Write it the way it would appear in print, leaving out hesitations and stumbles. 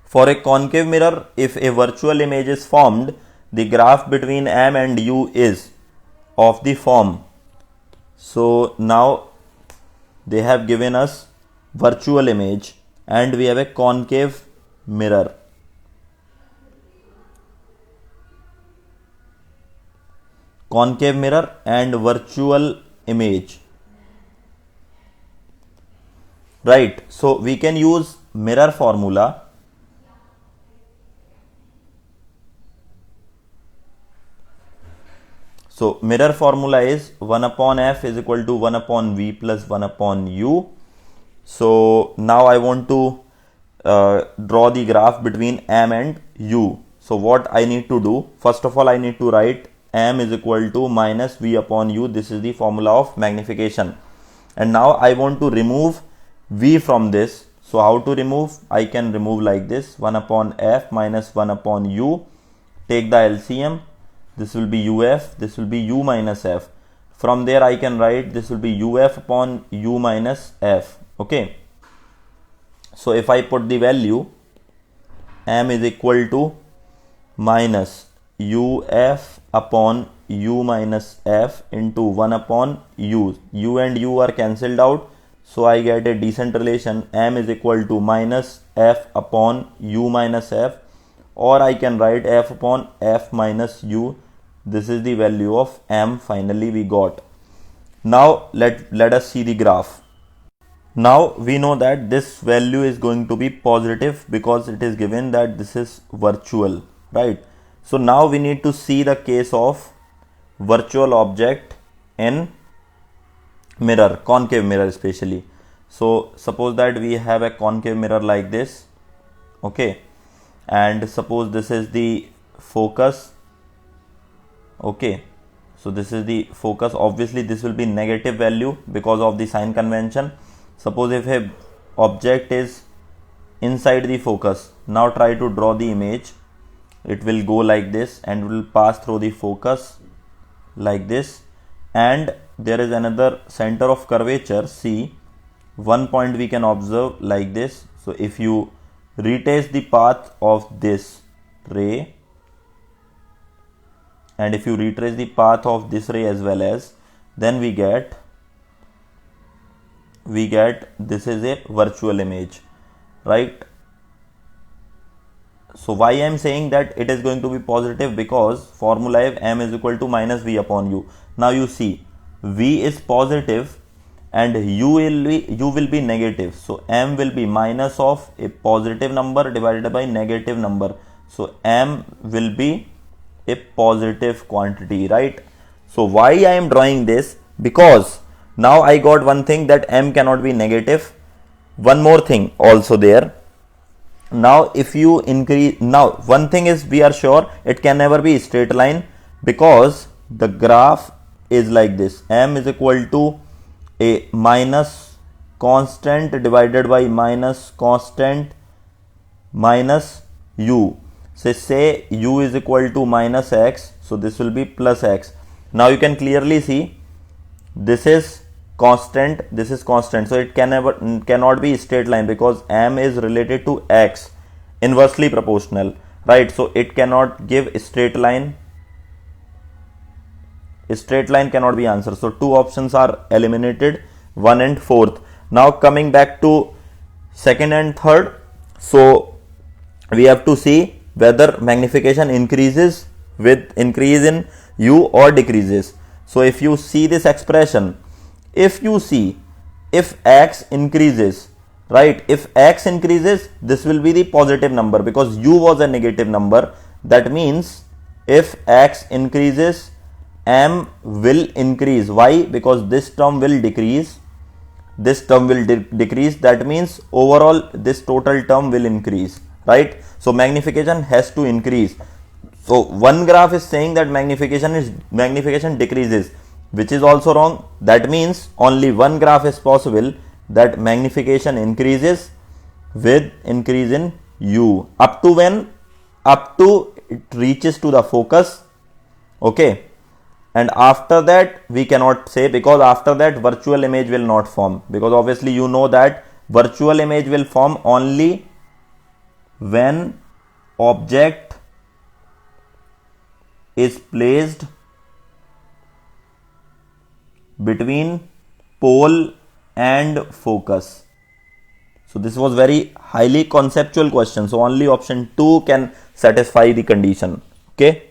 For a concave mirror, if a virtual image is formed, the graph between M and U is of the form. So now they have given us virtual image and we have a concave mirror. Concave mirror and virtual image. Right, so we can use mirror formula. So mirror formula is 1 upon f is equal to 1 upon v plus 1 upon u. So now I want to draw the graph between m and u. So what I need to do, first of all I need to write m is equal to minus v upon u. This is the formula of magnification. And now I want to remove v from this. So how to remove? I can remove like this, 1 upon f minus 1 upon u. Take the LCM. This will be uf, this will be u minus f. From there I can write this will be uf upon u minus f. Okay. So if I put the value, m is equal to minus uf upon u minus f into 1 upon u. U and u are cancelled out. So I get a decent relation, m is equal to minus f upon u minus f, or I can write f upon f minus u. This is the value of m finally we got. Now let us see the graph. Now we know that this value is going to be positive because it is given that this is virtual, right? So now we need to see the case of virtual object in mirror, concave mirror especially. So suppose that we have a concave mirror like this, okay, and suppose this is the focus. Okay, so this is the focus. Obviously this will be negative value because of the sign convention. Suppose if a object is inside the focus, now try to draw the image. It will go like this and will pass through the focus like this, and there is another center of curvature C. One point we can observe like this. So if you retrace the path of this ray, and if you retrace the path of this ray as well as, then we get this is a virtual image, right? So why I am saying that it is going to be positive, because formula is m is equal to minus v upon u. Now you see v is positive and u will be negative. So m will be minus of a positive number divided by negative number. So m will be a positive quantity, right? So why I am drawing this? Because now I got one thing, that m cannot be negative. One more thing also there. Now if you increase, now one thing is we are sure it can never be a straight line, because the graph is like this. M is equal to a minus constant divided by minus constant minus u. So say u is equal to minus x, so this will be plus x. Now you can clearly see this is constant, this is constant, so it cannot be a straight line, because m is related to x, inversely proportional, right? So it cannot give a straight line. A straight line cannot be answered. So two options are eliminated, 1 and 4th. Now coming back to second and third, so we have to see whether magnification increases with increase in u or decreases. So if you see this expression, if you see, if x increases, right, if x increases, this will be the positive number because u was a negative number. That means if x increases, m will increase. Why? Because this term will decrease, this term will decrease. That means overall this total term will increase, right? So magnification has to increase. So one graph is saying that magnification decreases, which is also wrong. That means only one graph is possible, that magnification increases with increase in u. Up to when? Up to it reaches to the focus, okay, and after that we cannot say, because after that virtual image will not form, because obviously you know that virtual image will form only when object is placed between pole and focus. So this was very highly conceptual question. So only option 2 can satisfy the condition. Okay.